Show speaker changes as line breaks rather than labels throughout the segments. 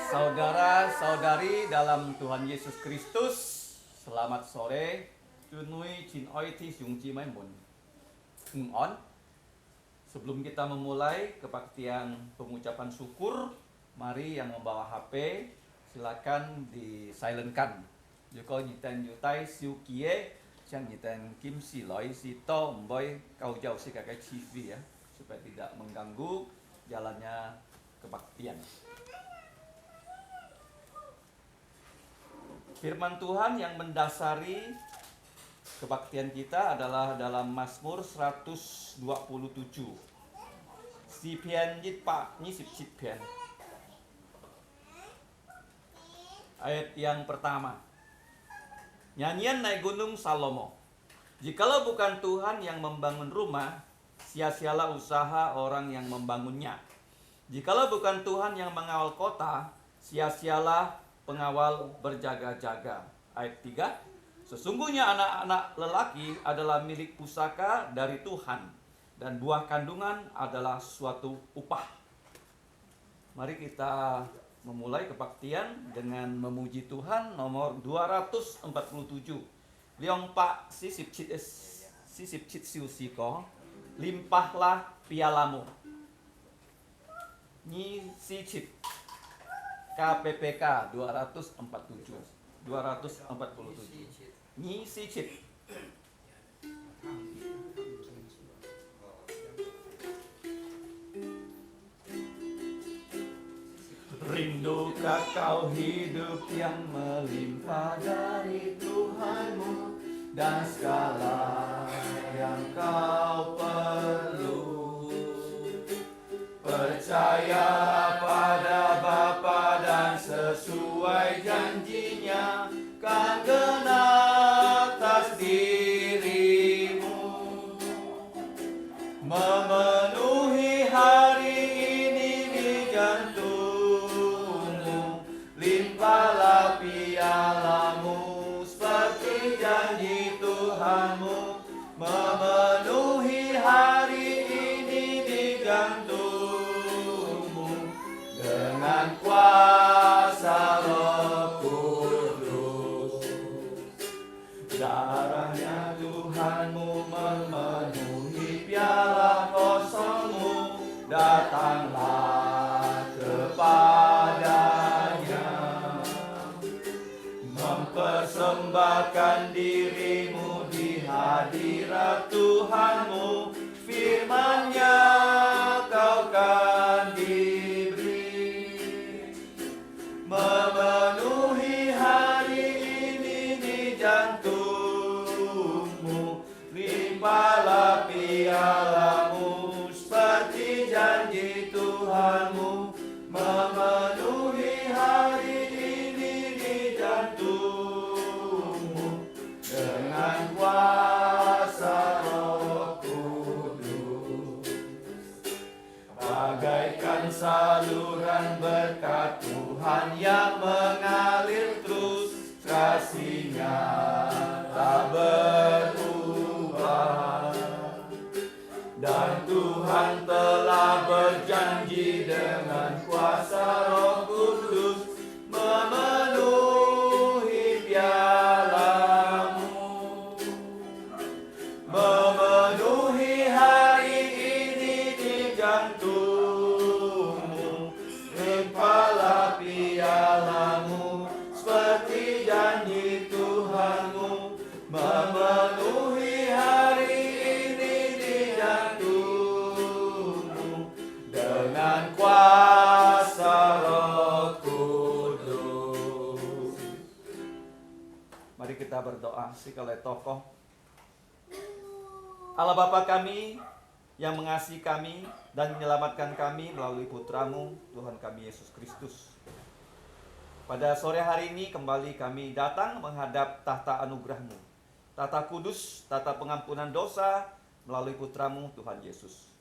Saudara-saudari dalam Tuhan Yesus Kristus, selamat sore. Tunui Chin Oi Ti Sung Ji Mai Mun. On. Sebelum kita memulai kebaktian pengucapan syukur, mari yang membawa HP silakan di-silentkan. Jika nyiten yutai siu kie, yang nyiten kim si loi si to mboy kau jauh si kakek TV ya, supaya tidak mengganggu jalannya kebaktian. Firman Tuhan yang mendasari kebaktian kita adalah dalam Mazmur 127. Sipian Jitpa ni Sipian. Ayat yang pertama. Nyanyian naik gunung Salomo. Jikalau bukan Tuhan yang membangun rumah, sia-sialah usaha orang yang membangunnya. Jikalau bukan Tuhan yang mengawal kota, sia-sialah pengawal berjaga-jaga. Ayat 3. Sesungguhnya anak-anak lelaki adalah milik pusaka dari Tuhan, dan buah kandungan adalah suatu upah. Mari kita memulai kebaktian dengan memuji Tuhan nomor 247. Liong Pak sisip cit siu siko, limpahlah pialamu. Nyi si cit KPPK 247. Nyi si cit. Rindukah kau hidup yang melimpah dari Tuhanmu, dan segala yang kau perlu. Percaya pada Bapa dan sesuai janjinya kan genap atas dirimu. Memenuhi hari ini di jantungmu, limpahlah pialamu seperti janji Tuhanmu. Memenuhi hari ini di jantungmu dengan kuasa Roh Kudus. Darahnya Tuhanmu memenuhi piala kosongmu, datanglah kepadanya, mempersembahkan dirimu di hadirat Tuhanmu. Firman-Nya kau kan diberi. Memenuhi hari ini di jantungmu, limpahlah pialamu seperti janji Tuhanmu. Memenuhi hari ini di jantungmu dengan kuasa Roh Kudus. Bagaikan saluran berkat Tuhan yang mengalir terus, kasih-Nya tak berubah. Dan Tuhan telah berjanji dengan kuasa Roh Kudus memenuhi pialamu. Memenuhi hari ini di jantungmu, limpahlah pialamu seperti janji Tuhanmu. Memenuhi hari ini di jantungmu dengan kuasa Roh Kudus. Mari kita berdoa sekali tokoh. Allah Bapa kami yang mengasihi kami dan menyelamatkan kami melalui Putra-Mu, Tuhan kami Yesus Kristus. Pada sore hari ini kembali kami datang menghadap tahta anugerah-Mu, tahta kudus, tahta pengampunan dosa melalui Putra-Mu, Tuhan Yesus.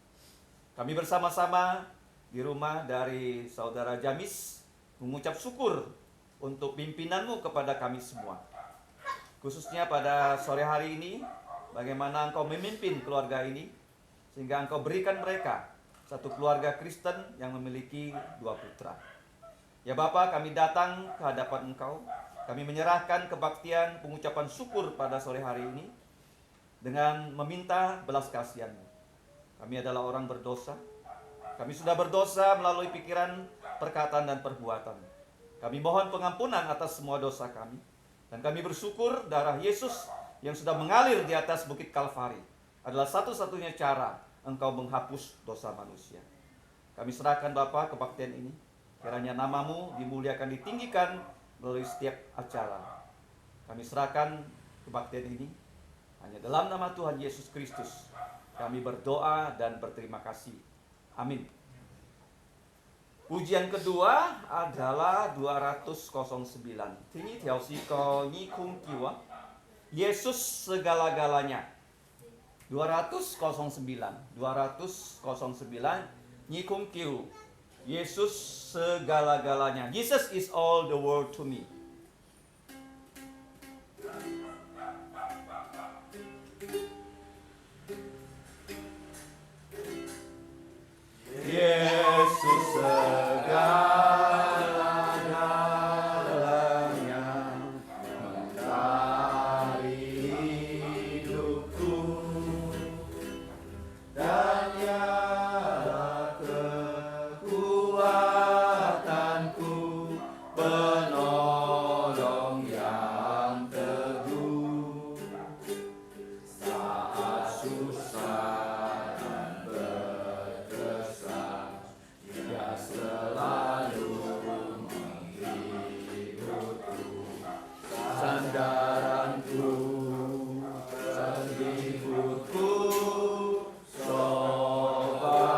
Kami bersama-sama di rumah dari Saudara Jamis mengucap syukur untuk pimpinan-Mu kepada kami semua. Khususnya pada sore hari ini, bagaimana Engkau memimpin keluarga ini, sehingga Engkau berikan mereka satu keluarga Kristen yang memiliki 2 putra. Ya Bapa, kami datang ke hadapan Engkau. Kami menyerahkan kebaktian pengucapan syukur pada sore hari ini dengan meminta belas kasihan-Mu. Kami adalah orang berdosa. Kami sudah berdosa melalui pikiran, perkataan, dan perbuatan. Kami mohon pengampunan atas semua dosa kami. Dan kami bersyukur darah Yesus yang sudah mengalir di atas bukit Kalvari adalah satu-satunya cara Engkau menghapus dosa manusia. Kami serahkan Bapa kebaktian ini. Kiranya nama-Mu dimuliakan, ditinggikan melalui setiap acara. Kami serahkan kebaktian ini hanya dalam nama Tuhan Yesus Kristus. Kami berdoa dan berterima kasih. Amin. Pujian kedua adalah 209. Tinggi Tiausi Ko Nyi Kung Kiwa. Yesus segala-galanya. 209. Nyi Kung Kiu. Yesus segala-galanya. Jesus is all the world to me. Yesus segala-galanya mencari hidupku, dan Dialah kekuatanku, penolong yang teguh saat susah. Selalu menghiburku, sandaranku, penghiburku, sobatku.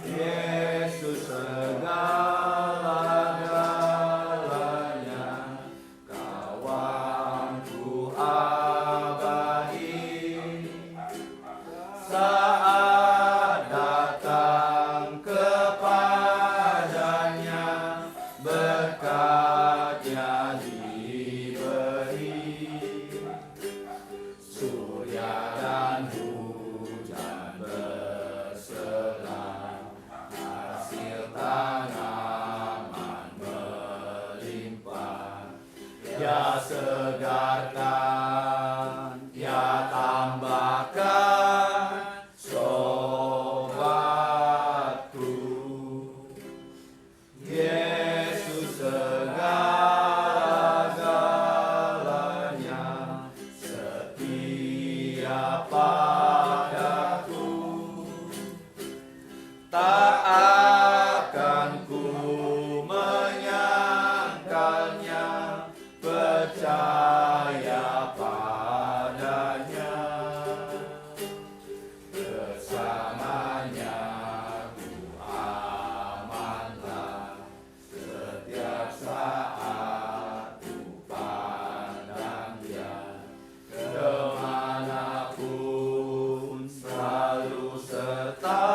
Yesus segala-galanya, kawanku abadi. Saat datang kepadanya, berkat-Nya diberi. Surya dan hujan berselang, hasil tanaman melimpah. Dia segarkan, Dia tambahkan, sobatku. Yesus segala-galanya, setia padaku. Tak akan ku menyangkalnya, percaya padanya. Bersamanya ku amanlah, setiap saat ku pandang Dia. Kemanapun selalu serta,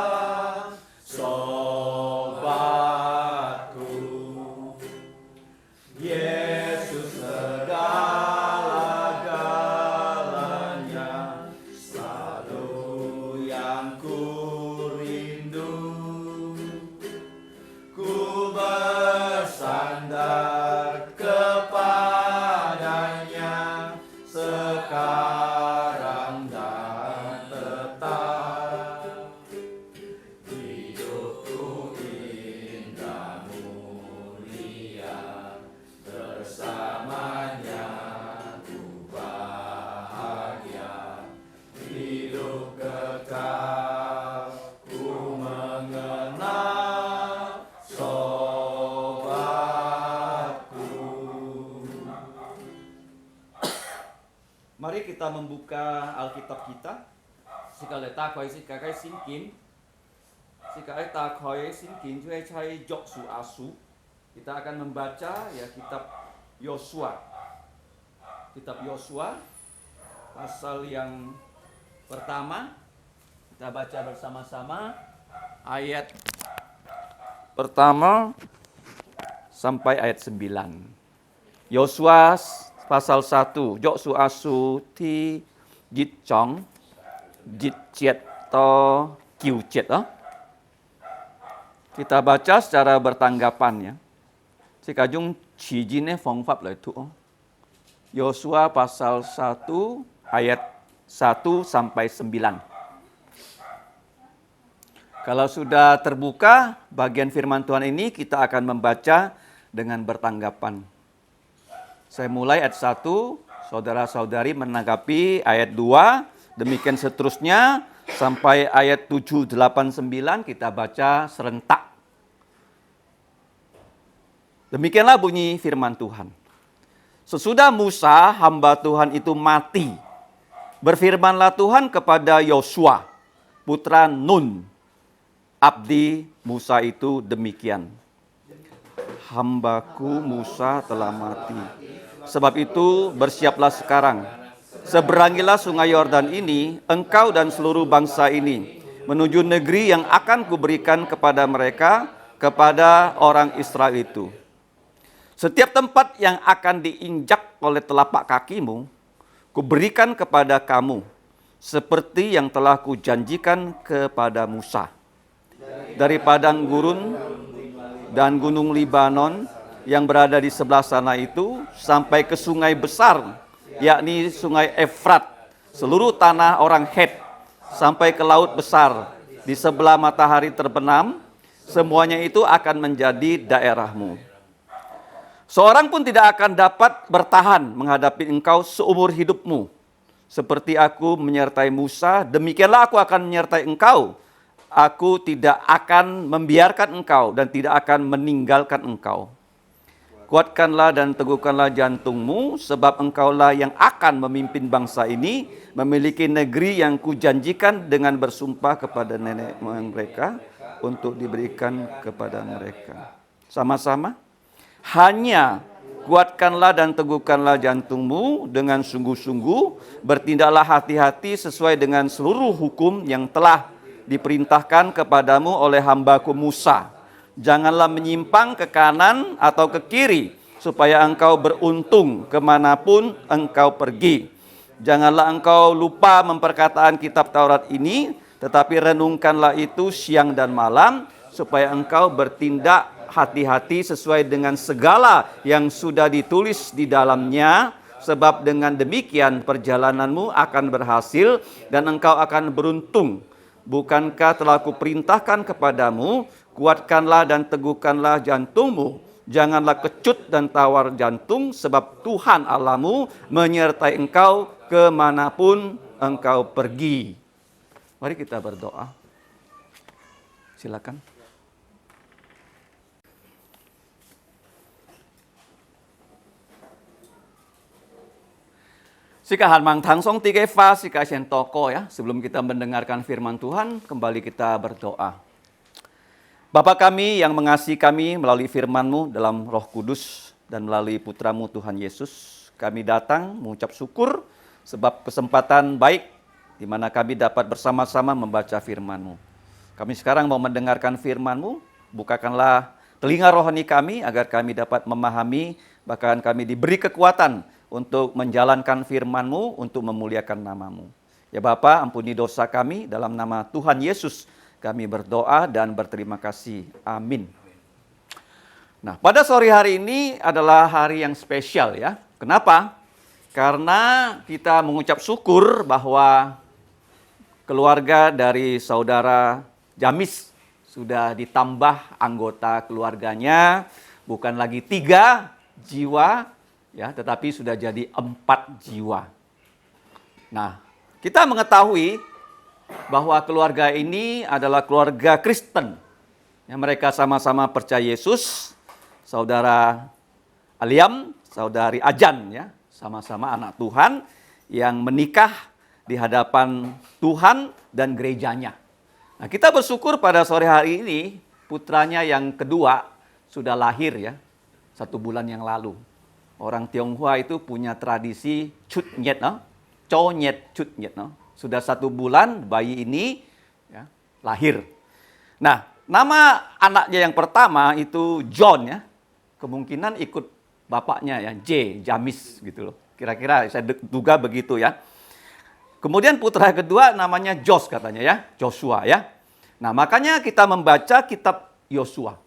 sobatku. Yesus segala-galanya, selalu yang ku rindu. Ku bersandar kepadanya, sekarang dan tetap. Hidupku indah mulia, bersamanya ku bahagia. Hidup kekal ku mengenal, sobatku. Mari kita membuka Alkitab kita. Sika le ta khoi sika kai sin kin. Sika ai ta khoi sin kin cai cai jok su asu. Kita akan membaca ya kitab Yosua. Kitab Yosua pasal yang pertama. Kita baca bersama-sama ayat pertama sampai ayat 9. Yosua pasal 1. Jok su asu thi jit chong jit chiet to kiu chiet đó. Kita baca secara bertanggapan ya. Si kajung cijine fongfap lah itu. Yosua pasal 1 ayat 1 sampai 9. Kalau sudah terbuka bagian firman Tuhan ini, kita akan membaca dengan bertanggapan. Saya mulai ayat 1, saudara-saudari menanggapi ayat 2, demikian seterusnya sampai ayat 7, 8, 9 kita baca serentak. Demikianlah bunyi firman Tuhan. Sesudah Musa, hamba Tuhan itu mati, berfirmanlah Tuhan kepada Yosua, putra Nun, abdi Musa itu demikian. Hambaku Musa telah mati. Sebab itu bersiaplah sekarang. Seberangilah sungai Yordan ini, engkau dan seluruh bangsa ini, menuju negeri yang akan kuberikan kepada mereka, kepada orang Israel itu. Setiap tempat yang akan diinjak oleh telapak kakimu, kuberikan kepada kamu, seperti yang telah kujanjikan kepada Musa. Dari padang gurun dan gunung Libanon yang berada di sebelah sana itu, sampai ke sungai besar, yakni sungai Efrat, seluruh tanah orang Het, sampai ke laut besar, di sebelah matahari terbenam, semuanya itu akan menjadi daerahmu. Seorang pun tidak akan dapat bertahan menghadapi engkau seumur hidupmu. Seperti aku menyertai Musa, demikianlah aku akan menyertai engkau. Aku tidak akan membiarkan engkau dan tidak akan meninggalkan engkau. Kuatkanlah dan teguhkanlah jantungmu, sebab engkaulah yang akan memimpin bangsa ini, memiliki negeri yang kujanjikan dengan bersumpah kepada nenek moyang mereka, untuk diberikan kepada mereka. Sama-sama. Hanya kuatkanlah dan teguhkanlah jantungmu dengan sungguh-sungguh, bertindaklah hati-hati sesuai dengan seluruh hukum yang telah diperintahkan kepadamu oleh hambaku Musa. Janganlah menyimpang ke kanan atau ke kiri, supaya engkau beruntung kemanapun engkau pergi. Janganlah engkau lupa memperkataan kitab Taurat ini, tetapi renungkanlah itu siang dan malam, supaya engkau bertindak hati-hati sesuai dengan segala yang sudah ditulis di dalamnya, sebab dengan demikian perjalananmu akan berhasil dan engkau akan beruntung. Bukankah telah kuperintahkan kepadamu, kuatkanlah dan teguhkanlah jantungmu, janganlah kecut dan tawar jantung, sebab Tuhan Allahmu menyertai engkau kemanapun engkau pergi. Mari kita berdoa. Silakan. Sika Hanmang Tangsong Tiga Fa, Sika Shen Toko ya. Sebelum kita mendengarkan firman Tuhan, kembali kita berdoa. Bapa kami yang mengasihi kami melalui firman-Mu dalam Roh Kudus dan melalui Putra-Mu Tuhan Yesus, kami datang mengucap syukur sebab kesempatan baik di mana kami dapat bersama-sama membaca firman-Mu. Kami sekarang mau mendengarkan firman-Mu, bukakanlah telinga rohani kami agar kami dapat memahami, bahkan kami diberi kekuatan untuk menjalankan firman-Mu, untuk memuliakan nama-Mu. Ya Bapa, ampuni dosa kami, dalam nama Tuhan Yesus kami berdoa dan berterima kasih. Amin. Nah, pada sore hari ini adalah hari yang spesial ya. Kenapa? Karena kita mengucap syukur bahwa keluarga dari saudara Jamis sudah ditambah anggota keluarganya, bukan lagi 3 jiwa, ya, tetapi sudah jadi 4 jiwa. Nah, kita mengetahui bahwa keluarga ini adalah keluarga Kristen. Ya, mereka sama-sama percaya Yesus. Saudara Aliam, saudari Ajan, ya, sama-sama anak Tuhan yang menikah di hadapan Tuhan dan gerejanya. Nah, kita bersyukur pada sore hari ini putranya yang kedua sudah lahir ya, 1 bulan yang lalu. Orang Tionghoa itu punya tradisi cutnyet, no? Conyet cutnyet, no? Sudah 1 bulan bayi ini ya, lahir. Nah, nama anaknya yang pertama itu John ya. Kemungkinan ikut bapaknya ya, Jamis gitu loh. Kira-kira saya duga begitu ya. Kemudian putra kedua namanya Jos katanya ya, Joshua ya. Nah, makanya kita membaca kitab
Yosua.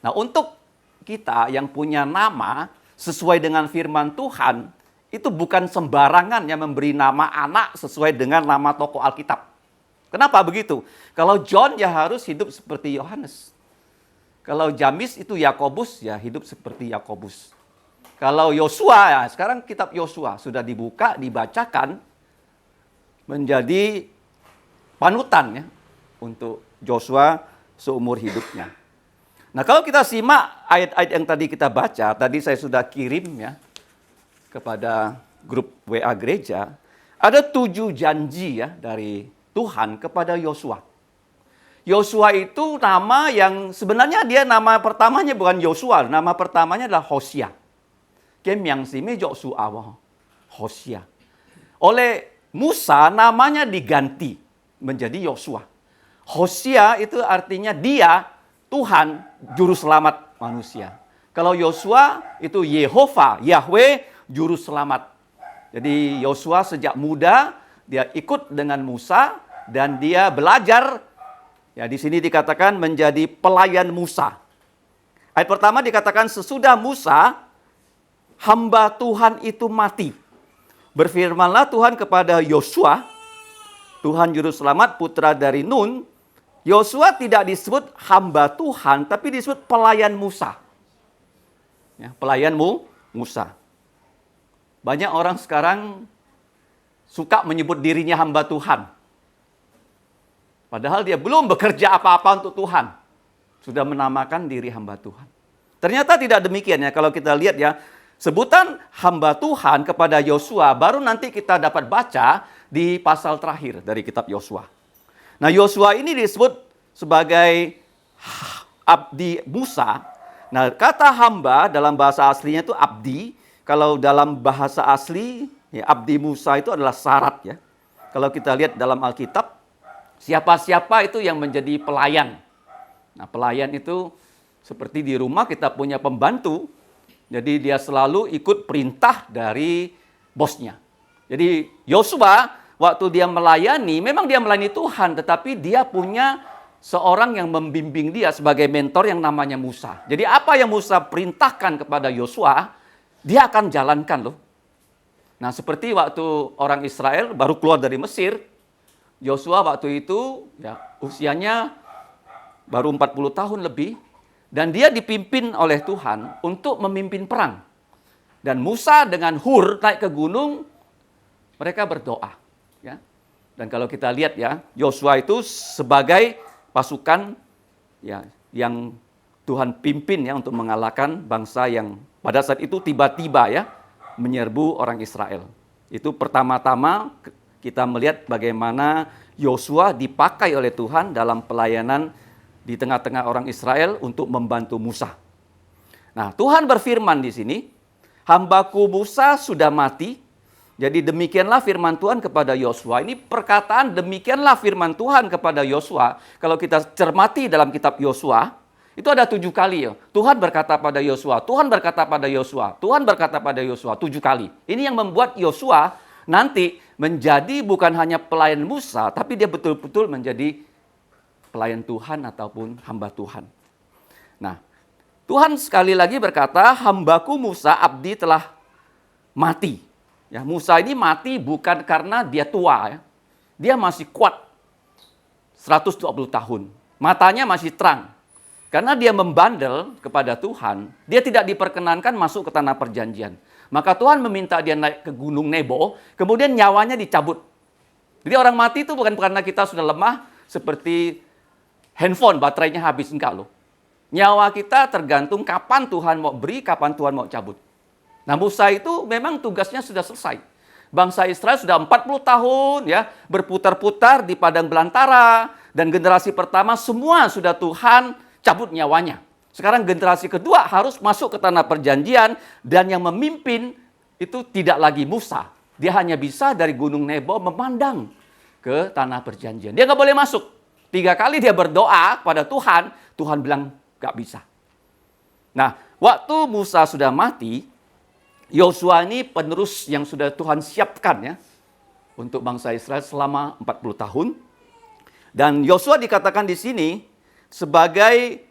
Nah, untuk kita yang punya nama sesuai dengan firman Tuhan, itu bukan sembarangan yang memberi nama anak sesuai dengan nama tokoh Alkitab. Kenapa begitu? Kalau John ya harus hidup seperti Yohanes. Kalau Jamis itu Yakobus, ya hidup seperti Yakobus. Kalau Yosua, ya sekarang kitab Yosua sudah dibuka, dibacakan, menjadi panutan ya untuk Joshua seumur hidupnya. Nah, kalau kita simak ayat-ayat yang tadi kita baca, tadi saya sudah kirim ya kepada grup WA gereja, ada 7 janji ya dari Tuhan kepada Yosua. Yosua itu nama yang sebenarnya dia nama pertamanya bukan Yosua, nama pertamanya adalah Hosea. Hosea. Oleh Musa namanya diganti menjadi Yosua. Hosea itu artinya dia Tuhan juru selamat manusia. Kalau Yosua itu Yahweh juru selamat. Jadi Yosua sejak muda dia ikut dengan Musa dan dia belajar. Ya, di sini dikatakan menjadi pelayan Musa. Ayat pertama dikatakan sesudah Musa hamba Tuhan itu mati. Berfirmanlah Tuhan kepada Yosua, Tuhan juru selamat putra dari Nun. Yosua tidak disebut hamba Tuhan, tapi disebut pelayan Musa. Ya, pelayan Musa. Banyak orang sekarang suka menyebut dirinya hamba Tuhan. Padahal dia belum bekerja apa-apa untuk Tuhan. Sudah menamakan diri hamba Tuhan. Ternyata tidak demikian ya. Kalau kita lihat ya, sebutan hamba Tuhan kepada Yosua baru nanti kita dapat baca di pasal terakhir dari kitab Yosua. Nah, Yosua ini disebut sebagai abdi Musa. Nah, kata hamba dalam bahasa aslinya itu abdi. Kalau dalam bahasa asli, ya, abdi Musa itu adalah syarat ya. Kalau kita lihat dalam Alkitab, siapa-siapa itu yang menjadi pelayan. Nah, pelayan itu seperti di rumah kita punya pembantu. Jadi dia selalu ikut perintah dari bosnya. Jadi Yosua waktu dia melayani, memang dia melayani Tuhan, tetapi dia punya seorang yang membimbing dia sebagai mentor yang namanya Musa. Jadi apa yang Musa perintahkan kepada Yosua, dia akan jalankan loh. Nah, seperti waktu orang Israel baru keluar dari Mesir, Yosua waktu itu ya usianya baru 40 tahun lebih, dan dia dipimpin oleh Tuhan untuk memimpin perang. Dan Musa dengan Hur naik ke gunung, mereka berdoa. Ya. Dan kalau kita lihat ya, Yosua itu sebagai pasukan ya yang Tuhan pimpin ya untuk mengalahkan bangsa yang pada saat itu tiba-tiba ya menyerbu orang Israel. Itu pertama-tama kita melihat bagaimana Yosua dipakai oleh Tuhan dalam pelayanan di tengah-tengah orang Israel untuk membantu Musa. Nah, Tuhan berfirman di sini, hambaku Musa sudah mati. Jadi demikianlah firman Tuhan kepada Yosua. Ini perkataan demikianlah firman Tuhan kepada Yosua. Kalau kita cermati dalam kitab Yosua, itu ada 7 kali ya. Tuhan berkata pada Yosua, Tuhan berkata pada Yosua, Tuhan berkata pada Yosua 7 kali. Ini yang membuat Yosua nanti menjadi bukan hanya pelayan Musa, tapi dia betul-betul menjadi pelayan Tuhan ataupun hamba Tuhan. Nah, Tuhan sekali lagi berkata, hambaku Musa abdi telah mati. Ya, Musa ini mati bukan karena dia tua ya. Dia masih kuat 120 tahun. Matanya masih terang. Karena dia membandel kepada Tuhan, dia tidak diperkenankan masuk ke tanah perjanjian. Maka Tuhan meminta dia naik ke Gunung Nebo, kemudian nyawanya dicabut. Jadi orang mati itu bukan karena kita sudah lemah seperti handphone baterainya habis, enggak loh. Nyawa kita tergantung kapan Tuhan mau beri, kapan Tuhan mau cabut. Nah, Musa itu memang tugasnya sudah selesai. Bangsa Israel sudah 40 tahun ya berputar-putar di padang belantara, dan generasi pertama semua sudah Tuhan cabut nyawanya. Sekarang generasi kedua harus masuk ke tanah perjanjian, dan yang memimpin itu tidak lagi Musa. Dia hanya bisa dari Gunung Nebo memandang ke tanah perjanjian. Dia nggak boleh masuk. 3 kali dia berdoa pada Tuhan, Tuhan bilang nggak bisa. Nah, waktu Musa sudah mati, Yosua ini penerus yang sudah Tuhan siapkan ya untuk bangsa Israel selama 40 tahun. Dan Yosua dikatakan di sini sebagai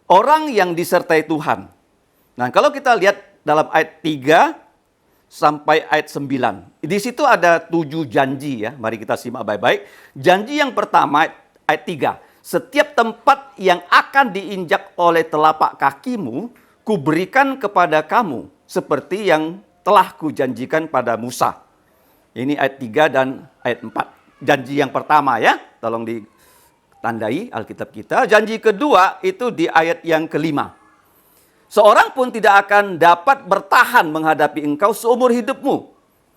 orang yang disertai Tuhan. Nah, kalau kita lihat dalam ayat 3 sampai ayat 9. Di situ ada 7 janji ya. Mari kita simak baik-baik. Janji yang pertama ayat 3. Setiap tempat yang akan diinjak oleh telapak kakimu, kuberikan kepada kamu seperti yang telah kujanjikan pada Musa. Ini ayat 3 dan ayat 4. Janji yang pertama ya. Tolong ditandai Alkitab kita. Janji kedua itu di ayat yang kelima. Seorang pun tidak akan dapat bertahan menghadapi engkau seumur hidupmu.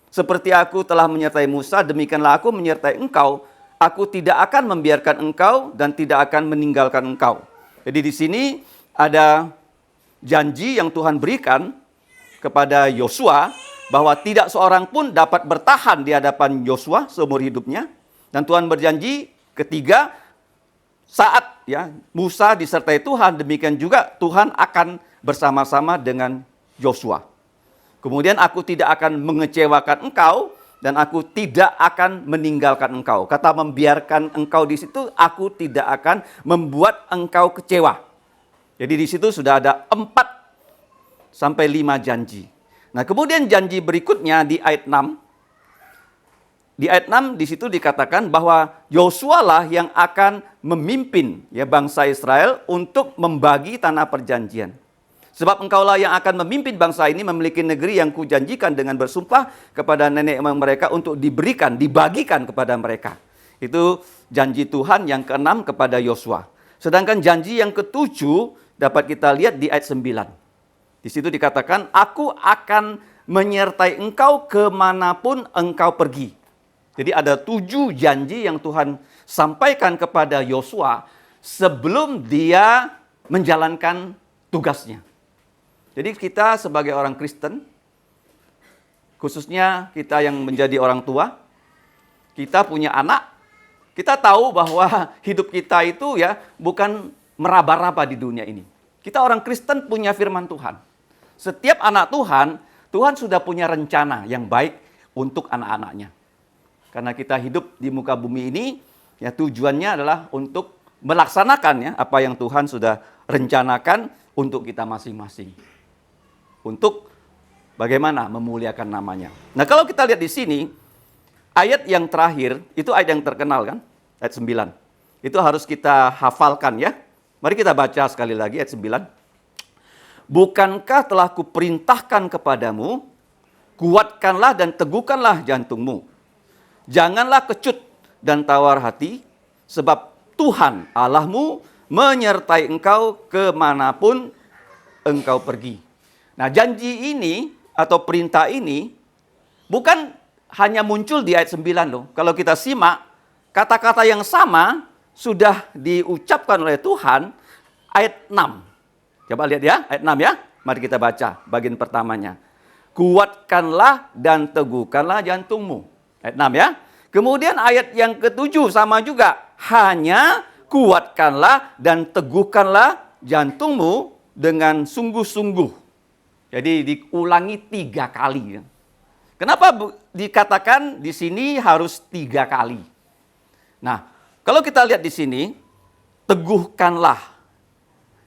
Seperti aku telah menyertai Musa, demikianlah aku menyertai engkau. Aku tidak akan membiarkan engkau dan tidak akan meninggalkan engkau. Jadi di sini ada janji yang Tuhan berikan kepada Yosua bahwa tidak seorang pun dapat bertahan di hadapan Yosua seumur hidupnya. Dan Tuhan berjanji ketiga, saat ya Musa disertai Tuhan, demikian juga Tuhan akan bersama-sama dengan Yosua. Kemudian aku tidak akan mengecewakan engkau dan aku tidak akan meninggalkan engkau. Kata membiarkan engkau di situ, aku tidak akan membuat engkau kecewa. Jadi di situ sudah ada 4 sampai 5 janji. Nah, kemudian janji berikutnya di ayat 6. Di ayat 6 di situ dikatakan bahwa Yosua lah yang akan memimpin ya bangsa Israel untuk membagi tanah perjanjian. Sebab engkaulah yang akan memimpin bangsa ini memiliki negeri yang kujanjikan dengan bersumpah kepada nenek moyang mereka untuk dibagikan kepada mereka. Itu janji Tuhan yang ke-6 kepada Yosua. Sedangkan janji yang ke-7 dapat kita lihat di ayat 9. Di situ dikatakan, aku akan menyertai engkau kemanapun engkau pergi. Jadi ada 7 janji yang Tuhan sampaikan kepada Yosua sebelum dia menjalankan tugasnya. Jadi kita sebagai orang Kristen, khususnya kita yang menjadi orang tua, kita punya anak, kita tahu bahwa hidup kita itu ya bukan meraba-raba di dunia ini. Kita orang Kristen punya firman Tuhan. Setiap anak Tuhan, Tuhan sudah punya rencana yang baik untuk anak-anaknya. Karena kita hidup di muka bumi ini, ya tujuannya adalah untuk melaksanakan ya apa yang Tuhan sudah rencanakan untuk kita masing-masing. Untuk bagaimana memuliakan namanya. Nah, kalau kita lihat di sini, ayat yang terakhir, itu ayat yang terkenal kan? Ayat 9. Itu harus kita hafalkan ya. Mari kita baca sekali lagi ayat 9. Bukankah telah kuperintahkan kepadamu, kuatkanlah dan teguhkanlah jantungmu. Janganlah kecut dan tawar hati, sebab Tuhan Allahmu menyertai engkau kemanapun engkau pergi. Nah, janji ini atau perintah ini bukan hanya muncul di ayat 9 loh. Kalau kita simak, kata-kata yang sama sudah diucapkan oleh Tuhan ayat 6. Coba lihat ya, ayat 6 ya. Mari kita baca bagian pertamanya. Kuatkanlah dan teguhkanlah jantungmu. Ayat 6 ya. Kemudian ayat yang ke-7 sama juga. Hanya kuatkanlah dan teguhkanlah jantungmu dengan sungguh-sungguh. Jadi diulangi 3 kali. Kenapa dikatakan di sini harus 3 kali? Nah, kalau kita lihat di sini, teguhkanlah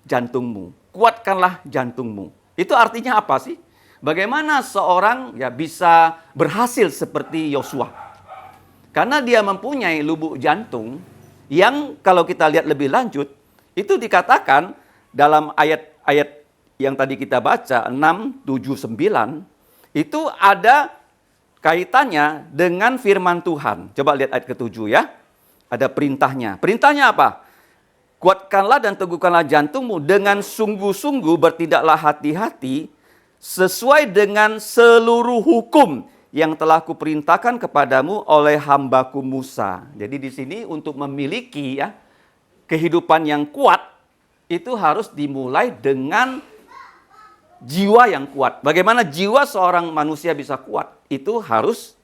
jantungmu, kuatkanlah jantungmu. Itu artinya apa sih? Bagaimana seorang ya bisa berhasil seperti Yosua? Karena dia mempunyai lubuk jantung yang kalau kita lihat lebih lanjut, itu dikatakan dalam ayat-ayat yang tadi kita baca, 6, 7, 9, itu ada kaitannya dengan firman Tuhan. Coba lihat ayat ke-7 ya. Ada perintahnya. Perintahnya apa? Kuatkanlah dan teguhkanlah jantungmu dengan sungguh-sungguh bertindaklah hati-hati sesuai dengan seluruh hukum yang telah kuperintahkan kepadamu oleh hambaku Musa. Jadi di sini untuk memiliki ya kehidupan yang kuat itu harus dimulai dengan jiwa yang kuat. Bagaimana jiwa seorang manusia bisa kuat? Itu harus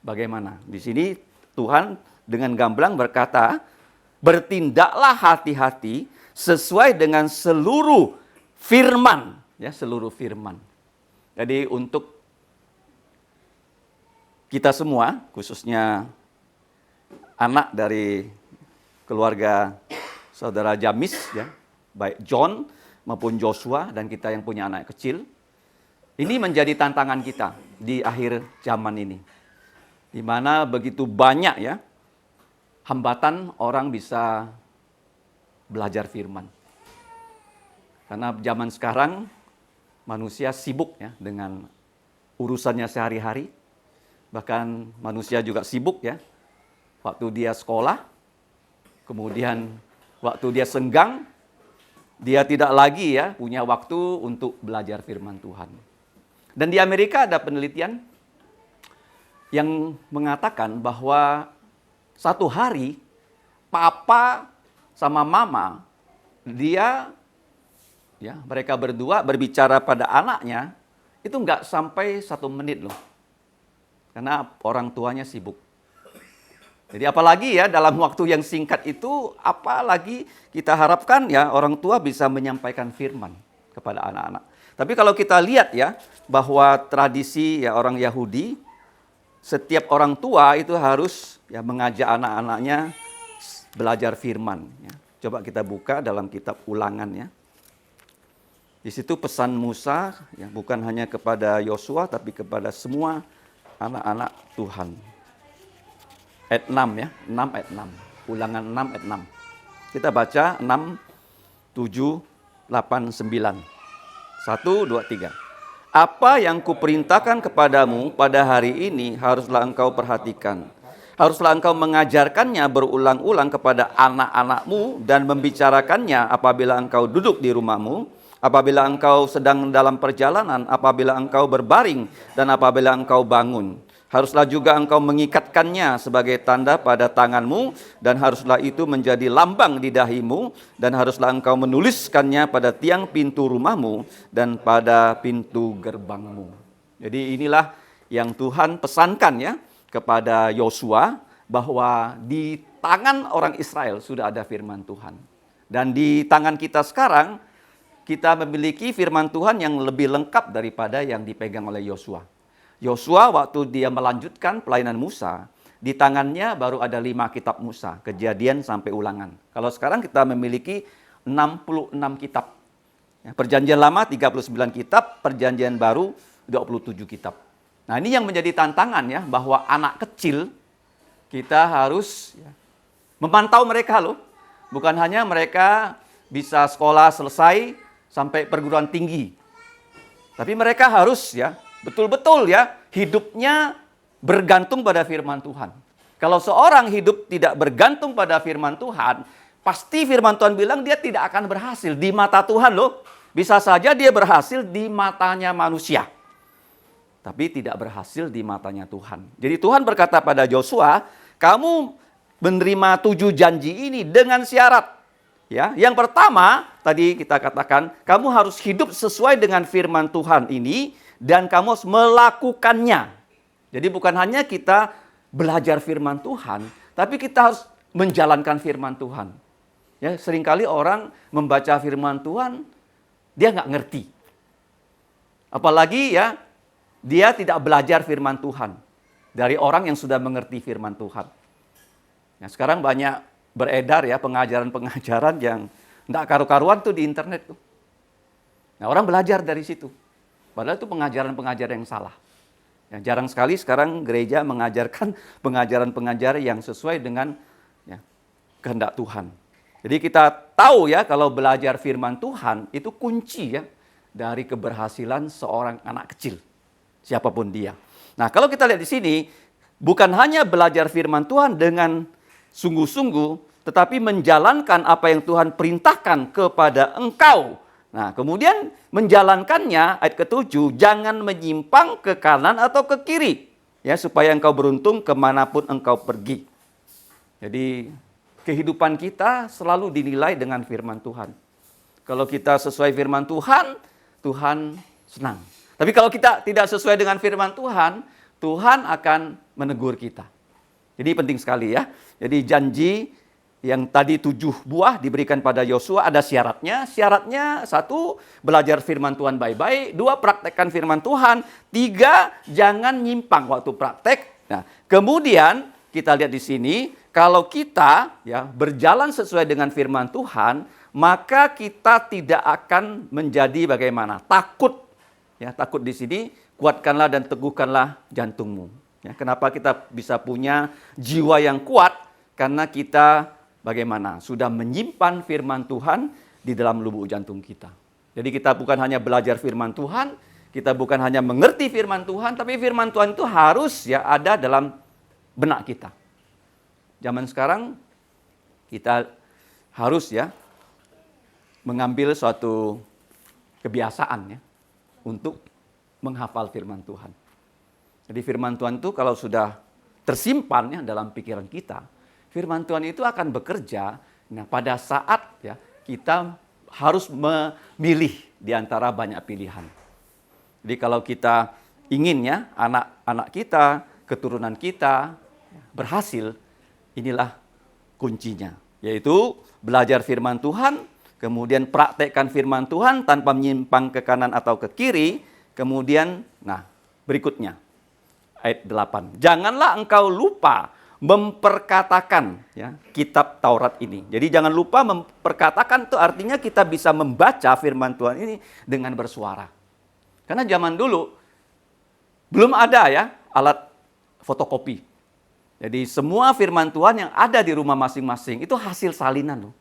bagaimana? Di sini Tuhan dengan gamblang berkata, bertindaklah hati-hati sesuai dengan seluruh firman, ya, seluruh firman. Jadi untuk kita semua, khususnya anak dari keluarga saudara Jamis, ya, baik John maupun Joshua dan kita yang punya anak kecil. Ini menjadi tantangan kita di akhir zaman ini. Di mana begitu banyak ya hambatan orang bisa belajar firman. Karena zaman sekarang manusia sibuk ya dengan urusannya sehari-hari. Bahkan manusia juga sibuk ya. Waktu dia sekolah, kemudian waktu dia senggang, dia tidak lagi ya punya waktu untuk belajar firman Tuhan. Dan di Amerika ada penelitian yang mengatakan bahwa satu hari papa sama mama mereka berdua berbicara pada anaknya itu nggak sampai 1 menit loh. Karena orang tuanya sibuk. Jadi apalagi ya dalam waktu yang singkat itu, apalagi kita harapkan ya orang tua bisa menyampaikan firman kepada anak-anak. Tapi kalau kita lihat ya bahwa tradisi ya orang Yahudi, setiap orang tua itu harus ya mengajak anak-anaknya belajar firman. Ya. Coba kita buka dalam kitab Ulangan ya. Di situ pesan Musa ya bukan hanya kepada Yosua tapi kepada semua anak-anak Tuhan. Ayat 6 ya, 6 ayat 6. Ulangan 6 ayat 6. Kita baca 6, 7, 8, 9. 1, 2, 3. Apa yang kuperintahkan kepadamu pada hari ini haruslah engkau perhatikan. Haruslah engkau mengajarkannya berulang-ulang kepada anak-anakmu dan membicarakannya apabila engkau duduk di rumahmu, apabila engkau sedang dalam perjalanan, apabila engkau berbaring, dan apabila engkau bangun. Haruslah juga engkau mengikatkannya sebagai tanda pada tanganmu, dan haruslah itu menjadi lambang di dahimu, dan haruslah engkau menuliskannya pada tiang pintu rumahmu dan pada pintu gerbangmu. Jadi inilah yang Tuhan pesankan ya kepada Yosua, bahwa di tangan orang Israel sudah ada firman Tuhan. Dan di tangan kita sekarang, kita memiliki firman Tuhan yang lebih lengkap daripada yang dipegang oleh Yosua. Yosua waktu dia melanjutkan pelayanan Musa, di tangannya baru ada 5 kitab Musa, Kejadian sampai Ulangan. Kalau sekarang kita memiliki 66 kitab. Perjanjian Lama 39 kitab, Perjanjian Baru 27 kitab. Nah ini yang menjadi tantangan ya, bahwa anak kecil kita harus memantau mereka loh. Bukan hanya mereka bisa sekolah selesai sampai perguruan tinggi. Tapi mereka harus ya betul-betul ya hidupnya bergantung pada firman Tuhan. Kalau seorang hidup tidak bergantung pada firman Tuhan, pasti firman Tuhan bilang dia tidak akan berhasil di mata Tuhan loh. Bisa saja dia berhasil di matanya manusia, tapi tidak berhasil di matanya Tuhan. Jadi Tuhan berkata pada Yosua, kamu menerima 7 janji ini dengan syarat. Ya, yang pertama tadi kita katakan, kamu harus hidup sesuai dengan firman Tuhan ini dan kamu harus melakukannya. Jadi bukan hanya kita belajar firman Tuhan, tapi kita harus menjalankan firman Tuhan. Ya, seringkali orang membaca firman Tuhan, dia nggak ngerti. Apalagi ya, dia tidak belajar firman Tuhan dari orang yang sudah mengerti firman Tuhan. Nah, sekarang banyak beredar ya pengajaran-pengajaran yang enggak karu-karuan tuh di internet tuh. Nah, orang belajar dari situ. Padahal itu pengajaran-pengajaran yang salah. Ya, jarang sekali sekarang gereja mengajarkan pengajaran-pengajaran yang sesuai dengan ya, kehendak Tuhan. Jadi kita tahu ya kalau belajar firman Tuhan itu kunci ya dari keberhasilan seorang anak kecil. Siapapun dia. Nah, kalau kita lihat di sini bukan hanya belajar firman Tuhan dengan sungguh-sungguh, tetapi menjalankan apa yang Tuhan perintahkan kepada engkau. Nah, kemudian menjalankannya, ayat ke-7, jangan menyimpang ke kanan atau ke kiri, ya supaya engkau beruntung kemanapun engkau pergi. Jadi, kehidupan kita selalu dinilai dengan firman Tuhan. Kalau kita sesuai firman Tuhan, Tuhan senang. Tapi kalau kita tidak sesuai dengan firman Tuhan, Tuhan akan menegur kita. Jadi penting sekali ya. Jadi janji yang tadi 7 buah diberikan pada Yosua ada syaratnya. Syaratnya 1, belajar firman Tuhan baik-baik. 2, praktekkan firman Tuhan. 3, jangan nyimpang waktu praktek. Nah, kemudian kita lihat di sini, kalau kita ya berjalan sesuai dengan firman Tuhan, maka kita tidak akan menjadi bagaimana? Takut. Ya, takut di sini, kuatkanlah dan teguhkanlah jantungmu. Ya, kenapa kita bisa punya jiwa yang kuat? Karena kita bagaimana? Sudah menyimpan firman Tuhan di dalam lubuk jantung kita. Jadi kita bukan hanya belajar firman Tuhan, kita bukan hanya mengerti firman Tuhan, tapi firman Tuhan itu harus ya ada dalam benak kita. Zaman sekarang kita harus ya mengambil suatu kebiasaan ya untuk menghafal firman Tuhan. Jadi firman Tuhan itu kalau sudah tersimpan ya dalam pikiran kita, firman Tuhan itu akan bekerja. Nah, pada saat ya kita harus memilih di antara banyak pilihan. Jadi kalau kita ingin ya anak-anak kita, keturunan kita berhasil, inilah kuncinya. Yaitu belajar firman Tuhan, kemudian praktekkan firman Tuhan tanpa menyimpang ke kanan atau ke kiri. Kemudian, nah berikutnya, ayat 8. Janganlah engkau lupa memperkatakan ya, kitab Taurat ini. Jadi jangan lupa memperkatakan itu artinya kita bisa membaca firman Tuhan ini dengan bersuara. Karena zaman dulu belum ada ya alat fotokopi. Jadi semua firman Tuhan yang ada di rumah masing-masing itu hasil salinan loh.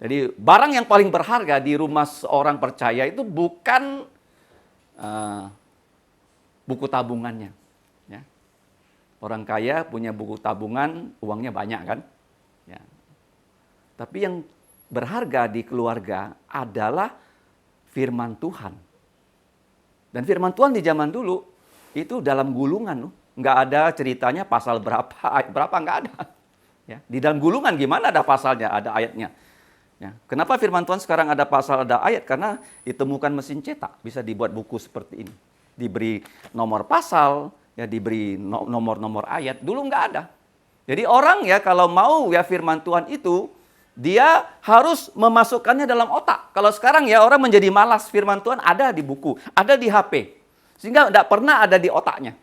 Jadi barang yang paling berharga di rumah seorang percaya itu bukan buku tabungannya. Ya. Orang kaya punya buku tabungan, uangnya banyak kan. Ya. Tapi yang berharga di keluarga adalah firman Tuhan. Dan firman Tuhan di zaman dulu itu dalam gulungan, nggak ada ceritanya pasal berapa, ayat berapa, nggak ada. Ya, di dalam gulungan gimana ada pasalnya, ada ayatnya. Ya, kenapa firman Tuhan sekarang ada pasal, ada ayat? Karena ditemukan mesin cetak, bisa dibuat buku seperti ini. Diberi nomor pasal, ya diberi nomor-nomor ayat. Dulu nggak ada. Jadi orang ya kalau mau ya firman Tuhan itu, dia harus memasukkannya dalam otak. Kalau sekarang ya orang menjadi malas, firman Tuhan ada di buku, ada di HP. Sehingga tidak pernah ada di otaknya.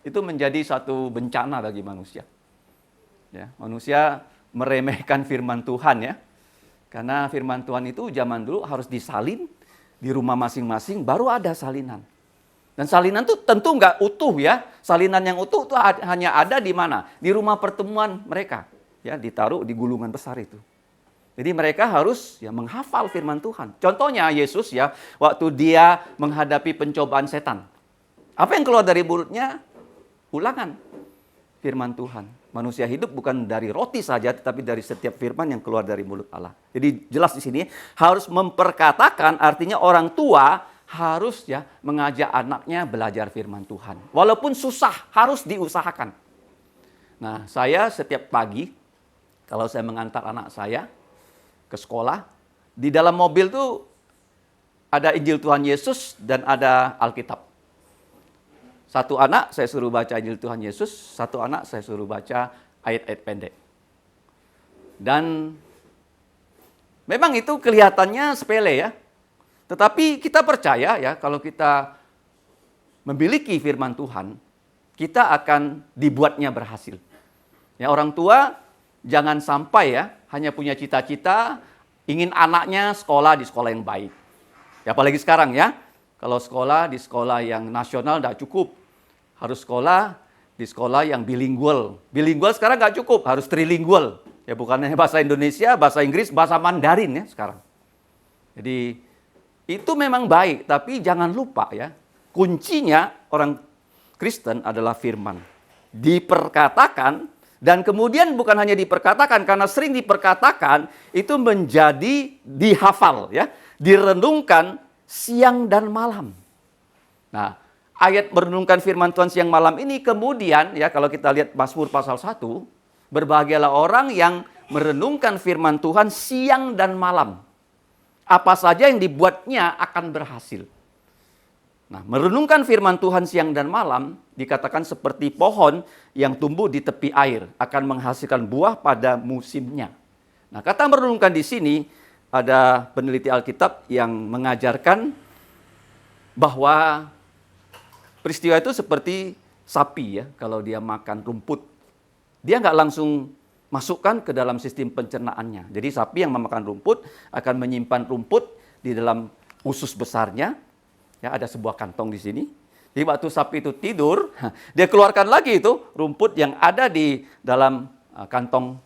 Itu menjadi satu bencana bagi manusia. Ya, manusia meremehkan firman Tuhan ya. Karena firman Tuhan itu zaman dulu harus disalin di rumah masing-masing, baru ada salinan. Dan salinan itu tentu nggak utuh ya. Salinan yang utuh itu hanya ada di mana? Di rumah pertemuan mereka. Ya, ditaruh di gulungan besar itu. Jadi mereka harus ya menghafal firman Tuhan. Contohnya Yesus ya, waktu dia menghadapi pencobaan setan. Apa yang keluar dari mulutnya? Ulangan firman Tuhan. Manusia hidup bukan dari roti saja, tetapi dari setiap firman yang keluar dari mulut Allah. Jadi jelas di sini harus memperkatakan, artinya orang tua harus ya mengajak anaknya belajar firman Tuhan. Walaupun susah, harus diusahakan. Nah, saya setiap pagi kalau saya mengantar anak saya ke sekolah, di dalam mobil tuh ada Injil Tuhan Yesus dan ada Alkitab. Satu anak saya suruh baca Injil Tuhan Yesus, satu anak saya suruh baca ayat-ayat pendek. Dan memang itu kelihatannya sepele ya. Tetapi kita percaya ya kalau kita memiliki firman Tuhan, kita akan dibuatnya berhasil. Ya, orang tua jangan sampai ya hanya punya cita-cita ingin anaknya sekolah di sekolah yang baik. Ya, apalagi sekarang ya, kalau sekolah di sekolah yang nasional tidak cukup. Harus sekolah di sekolah yang bilingual. Bilingual sekarang nggak cukup, harus trilingual. Ya, bukan hanya bahasa Indonesia, bahasa Inggris, bahasa Mandarin ya sekarang. Jadi itu memang baik, tapi jangan lupa ya, kuncinya orang Kristen adalah firman. Diperkatakan. Dan kemudian bukan hanya diperkatakan, karena sering diperkatakan, itu menjadi dihafal, ya, direnungkan siang dan malam. Nah, ayat merenungkan firman Tuhan siang malam ini kemudian, ya kalau kita lihat Mazmur pasal 1, berbahagialah orang yang merenungkan firman Tuhan siang dan malam. Apa saja yang dibuatnya akan berhasil. Nah, merenungkan firman Tuhan siang dan malam dikatakan seperti pohon yang tumbuh di tepi air, akan menghasilkan buah pada musimnya. Nah, kata merenungkan di sini ada peneliti Alkitab yang mengajarkan bahwa peristiwa itu seperti sapi ya, kalau dia makan rumput. Dia nggak langsung masukkan ke dalam sistem pencernaannya. Jadi sapi yang memakan rumput akan menyimpan rumput di dalam usus besarnya. Ya, ada sebuah kantong di sini. Jadi waktu sapi itu tidur, dia keluarkan lagi itu rumput yang ada di dalam kantong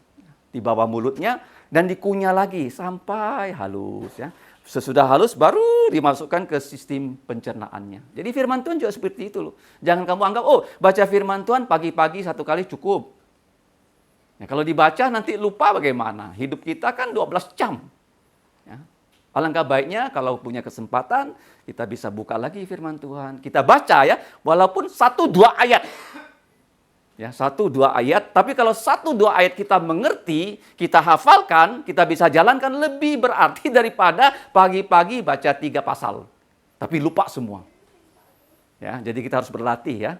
di bawah mulutnya dan dikunyah lagi sampai halus ya. Sesudah halus baru dimasukkan ke sistem pencernaannya. Jadi firman Tuhan juga seperti itu loh. Jangan kamu anggap, oh baca firman Tuhan pagi-pagi 1 kali cukup. Nah, kalau dibaca nanti lupa bagaimana. Hidup kita kan 12 jam. Ya. Alangkah baiknya kalau punya kesempatan, kita bisa buka lagi firman Tuhan. Kita baca ya, walaupun 1-2 ayat. Ya, 1-2 ayat, tapi kalau 1-2 ayat kita mengerti, kita hafalkan, kita bisa jalankan lebih berarti daripada pagi-pagi baca 3 pasal. Tapi lupa semua. Ya, jadi kita harus berlatih ya.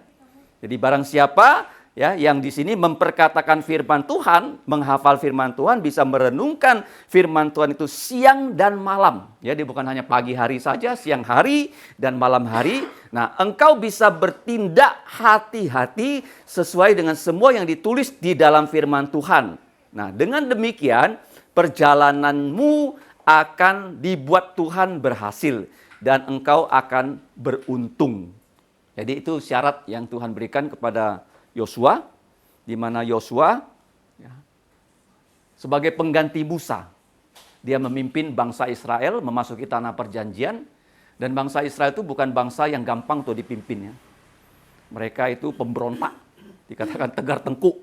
Jadi barang siapa ya yang di sini memperkatakan firman Tuhan, menghafal firman Tuhan, bisa merenungkan firman Tuhan itu siang dan malam. Ya, dia bukan hanya pagi hari saja, siang hari dan malam hari. Nah, engkau bisa bertindak hati-hati sesuai dengan semua yang ditulis di dalam firman Tuhan. Nah, dengan demikian perjalananmu akan dibuat Tuhan berhasil dan engkau akan beruntung. Jadi itu syarat yang Tuhan berikan kepada Yosua, di mana Yosua ya, sebagai pengganti Musa, dia memimpin bangsa Israel memasuki tanah perjanjian, dan bangsa Israel itu bukan bangsa yang gampang tuh dipimpinnya. Mereka itu pemberontak, dikatakan tegar tengkuk.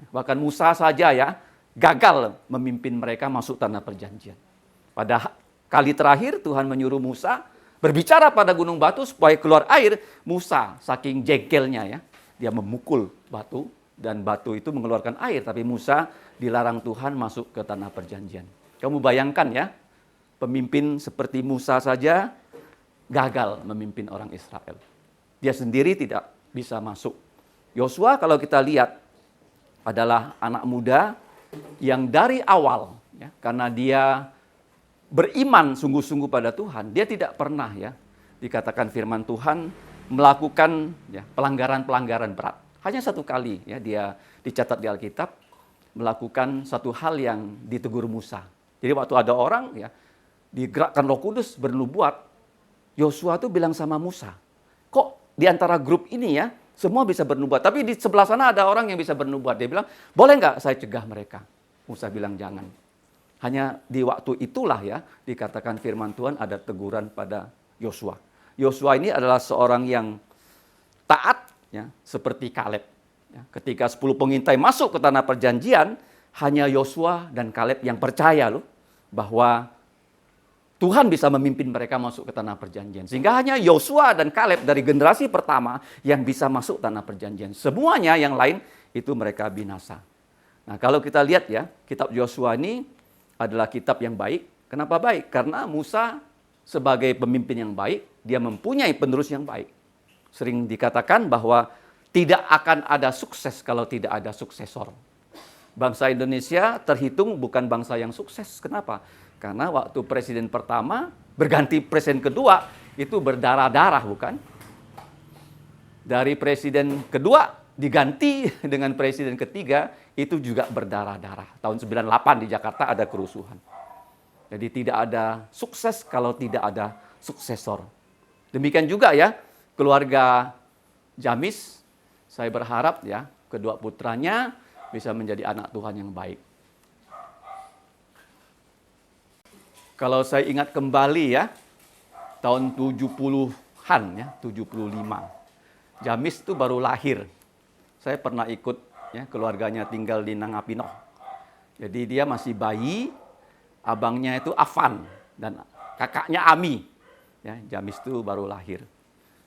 Bahkan Musa saja ya gagal memimpin mereka masuk tanah perjanjian. Pada kali terakhir Tuhan menyuruh Musa berbicara pada gunung batu supaya keluar air. Musa saking jengkelnya ya, dia memukul batu dan batu itu mengeluarkan air. Tapi Musa dilarang Tuhan masuk ke tanah perjanjian. Kamu bayangkan ya, pemimpin seperti Musa saja gagal memimpin orang Israel. Dia sendiri tidak bisa masuk. Yosua kalau kita lihat adalah anak muda yang dari awal, ya, karena dia beriman sungguh-sungguh pada Tuhan, dia tidak pernah ya dikatakan firman Tuhan melakukan ya, pelanggaran-pelanggaran berat. Hanya 1 kali ya dia dicatat di Alkitab melakukan satu hal yang ditegur Musa. Jadi waktu ada orang ya digerakkan Roh Kudus bernubuat, Yosua tuh bilang sama Musa, kok di antara grup ini ya semua bisa bernubuat, tapi di sebelah sana ada orang yang bisa bernubuat. Dia bilang, boleh nggak saya cegah mereka? Musa bilang jangan. Hanya di waktu itulah ya dikatakan firman Tuhan ada teguran pada Yosua. Yosua ini adalah seorang yang taat, ya, seperti Kaleb. Ya, ketika 10 pengintai masuk ke tanah perjanjian, hanya Yosua dan Kaleb yang percaya loh bahwa Tuhan bisa memimpin mereka masuk ke tanah perjanjian. Sehingga hanya Yosua dan Kaleb dari generasi pertama yang bisa masuk tanah perjanjian. Semuanya yang lain itu mereka binasa. Nah, kalau kita lihat ya, kitab Yosua ini adalah kitab yang baik. Kenapa baik? Karena Musa sebagai pemimpin yang baik, dia mempunyai penerus yang baik. Sering dikatakan bahwa tidak akan ada sukses kalau tidak ada suksesor. Bangsa Indonesia terhitung bukan bangsa yang sukses. Kenapa? Karena waktu presiden pertama berganti presiden kedua, itu berdarah-darah bukan? Dari presiden kedua diganti dengan presiden ketiga, itu juga berdarah-darah. Tahun 98 di Jakarta ada kerusuhan. Jadi tidak ada sukses kalau tidak ada suksesor. Demikian juga ya, keluarga Jamis, saya berharap ya, kedua putranya bisa menjadi anak Tuhan yang baik. Kalau saya ingat kembali ya, tahun 70-an ya, 75. Jamis itu baru lahir. Saya pernah ikut ya, keluarganya tinggal di Nangapino. Jadi dia masih bayi, abangnya itu Afan dan kakaknya Ami. Ya, Jamis itu baru lahir.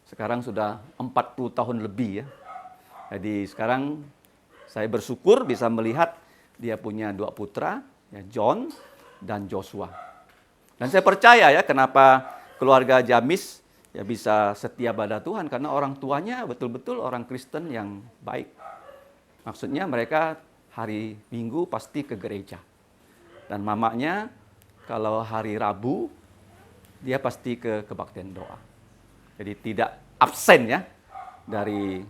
Sekarang sudah 40 tahun lebih ya. Jadi sekarang saya bersyukur bisa melihat dia punya 2 putra, ya, John dan Joshua. Dan saya percaya ya kenapa keluarga Jamis ya bisa setia pada Tuhan, karena orang tuanya betul-betul orang Kristen yang baik. Maksudnya mereka hari Minggu pasti ke gereja. Dan mamanya kalau hari Rabu dia pasti ke kebaktian doa. Jadi tidak absen ya dari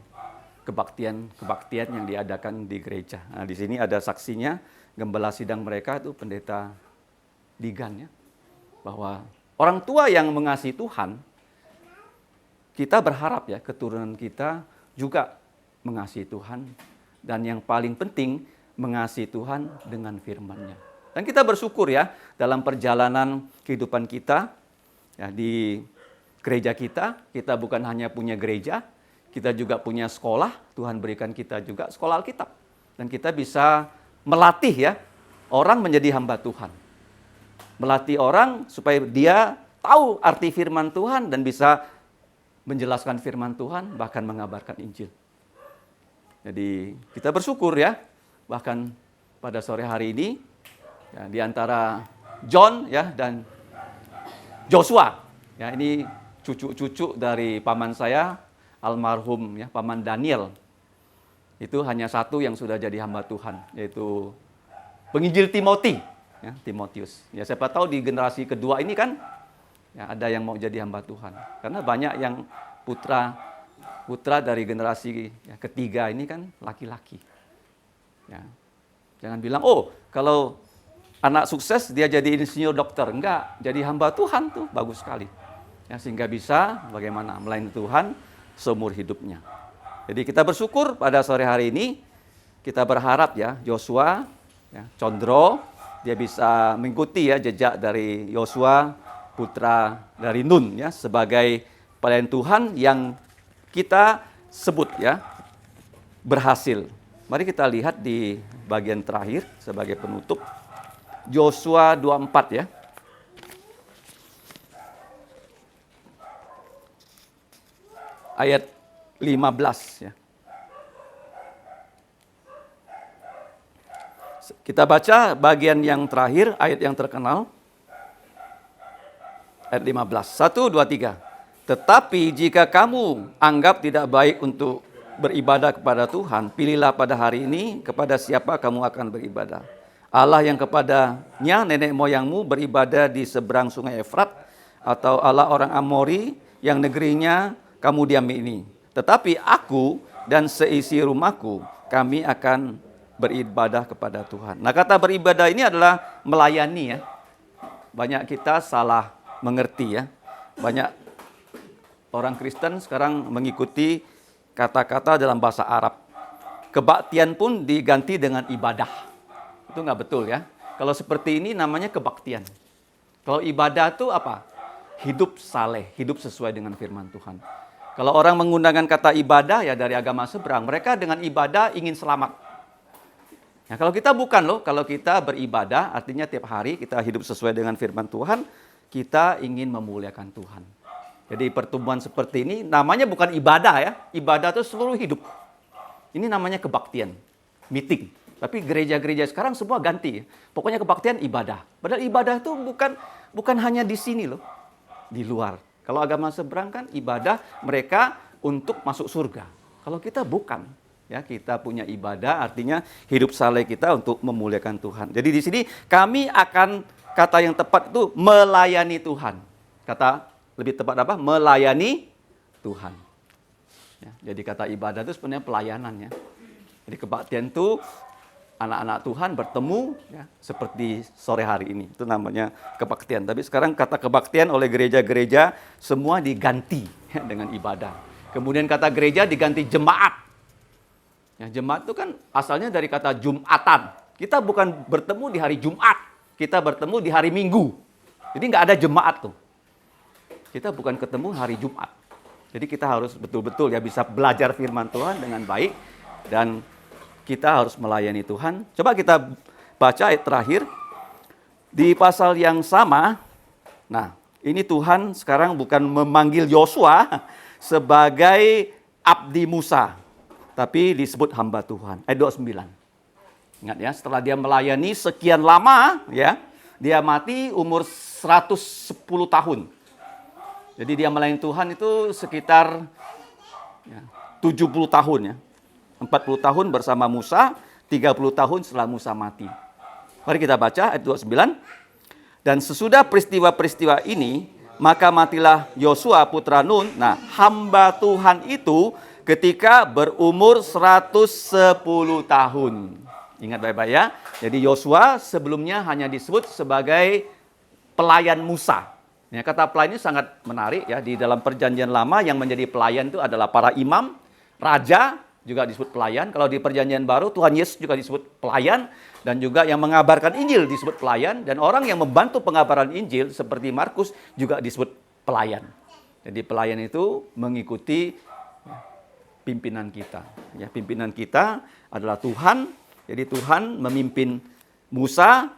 kebaktian yang diadakan di gereja. Nah, di sini ada saksinya, gembala sidang mereka itu pendeta Digan ya. Bahwa orang tua yang mengasihi Tuhan, kita berharap ya keturunan kita juga mengasihi Tuhan. Dan yang paling penting, mengasihi Tuhan dengan firman-Nya. Dan kita bersyukur ya dalam perjalanan kehidupan kita ya, di gereja kita bukan hanya punya gereja, kita juga punya sekolah. Tuhan berikan kita juga sekolah Alkitab. Dan kita bisa melatih ya orang menjadi hamba Tuhan. Melatih orang supaya dia tahu arti firman Tuhan dan bisa menjelaskan firman Tuhan, bahkan mengabarkan Injil. Jadi kita bersyukur ya, bahkan pada sore hari ini ya, di antara John ya dan Joshua, ya ini cucu-cucu dari paman saya, almarhum ya paman Daniel. Itu hanya satu yang sudah jadi hamba Tuhan, yaitu penginjil Timothy, ya, Timotius. Ya siapa tahu di generasi kedua ini kan ya, ada yang mau jadi hamba Tuhan. Karena banyak yang putra dari generasi ya, ketiga ini kan laki-laki. Ya. Jangan bilang, oh kalau anak sukses dia jadi insinyur dokter. Enggak, jadi hamba Tuhan tuh bagus sekali. Ya, sehingga bisa bagaimana melayani Tuhan seumur hidupnya. Jadi kita bersyukur pada sore hari ini, kita berharap ya Joshua, ya, Condro, dia bisa mengikuti ya jejak dari Yosua, putra dari Nun ya, sebagai pelayan Tuhan yang kita sebut ya berhasil. Mari kita lihat di bagian terakhir sebagai penutup. Yosua 24 ya. Ayat 15 ya. Kita baca bagian yang terakhir, ayat yang terkenal. Ayat 15. 1, 2, 3. Tetapi jika kamu anggap tidak baik untuk beribadah kepada Tuhan, pilihlah pada hari ini kepada siapa kamu akan beribadah. Allah yang kepadanya nenek moyangmu beribadah di seberang sungai Efrat, atau Allah orang Amori yang negerinya kamu diami ini. Tetapi aku dan seisi rumahku, kami akan beribadah kepada Tuhan. Nah, kata beribadah ini adalah melayani ya. Banyak kita salah mengerti ya. Banyak orang Kristen sekarang mengikuti kata-kata dalam bahasa Arab. Kebaktian pun diganti dengan ibadah. Itu nggak betul ya. Kalau seperti ini namanya kebaktian. Kalau ibadah itu apa? Hidup saleh, hidup sesuai dengan firman Tuhan. Kalau orang menggunakan kata ibadah ya dari agama seberang, mereka dengan ibadah ingin selamat. Nah, kalau kita bukan loh, kalau kita beribadah artinya tiap hari kita hidup sesuai dengan firman Tuhan, kita ingin memuliakan Tuhan. Jadi pertemuan seperti ini namanya bukan ibadah ya. Ibadah itu seluruh hidup. Ini namanya kebaktian, meeting. Tapi gereja-gereja sekarang semua ganti. Pokoknya kebaktian ibadah. Padahal ibadah itu bukan hanya di sini loh, di luar. Kalau agama seberang kan ibadah mereka untuk masuk surga. Kalau kita bukan. Ya, kita punya ibadah artinya hidup saleh kita untuk memuliakan Tuhan. Jadi di sini kami akan, kata yang tepat itu melayani Tuhan. Kata lebih tepat apa? Melayani Tuhan. Ya, jadi kata ibadah itu sebenarnya pelayanan ya. Jadi kebaktian itu anak-anak Tuhan bertemu ya, seperti sore hari ini. Itu namanya kebaktian. Tapi sekarang kata kebaktian oleh gereja-gereja semua diganti ya, dengan ibadah. Kemudian kata gereja diganti jemaat. Ya, jemaat itu kan asalnya dari kata Jumatan. Kita bukan bertemu di hari Jumat. Kita bertemu di hari Minggu. Jadi nggak ada jemaat tuh. Kita bukan ketemu hari Jumat. Jadi kita harus betul-betul ya bisa belajar firman Tuhan dengan baik. Dan kita harus melayani Tuhan. Coba kita baca ayat terakhir. Di pasal yang sama. Nah, ini Tuhan sekarang bukan memanggil Yosua sebagai abdi Musa. Tapi disebut hamba Tuhan. Ayat 29. Ingat ya, setelah dia melayani sekian lama, ya, dia mati umur 110 tahun. Jadi dia melayani Tuhan itu sekitar ya, 70 tahun ya. 40 tahun bersama Musa, 30 tahun setelah Musa mati. Mari kita baca ayat 29. Dan sesudah peristiwa-peristiwa ini, maka matilah Yosua putra Nun. Nah, hamba Tuhan itu ketika berumur 110 tahun. Ingat baik-baik ya. Jadi Yosua sebelumnya hanya disebut sebagai pelayan Musa. Ya, kata pelayan ini sangat menarik ya. Di dalam perjanjian lama yang menjadi pelayan itu adalah para imam, raja juga disebut pelayan. Kalau di perjanjian baru Tuhan Yesus juga disebut pelayan. Dan juga yang mengabarkan Injil disebut pelayan. Dan orang yang membantu pengabaran Injil seperti Markus juga disebut pelayan. Jadi pelayan itu mengikuti pimpinan kita. Ya, pimpinan kita adalah Tuhan. Jadi Tuhan memimpin Musa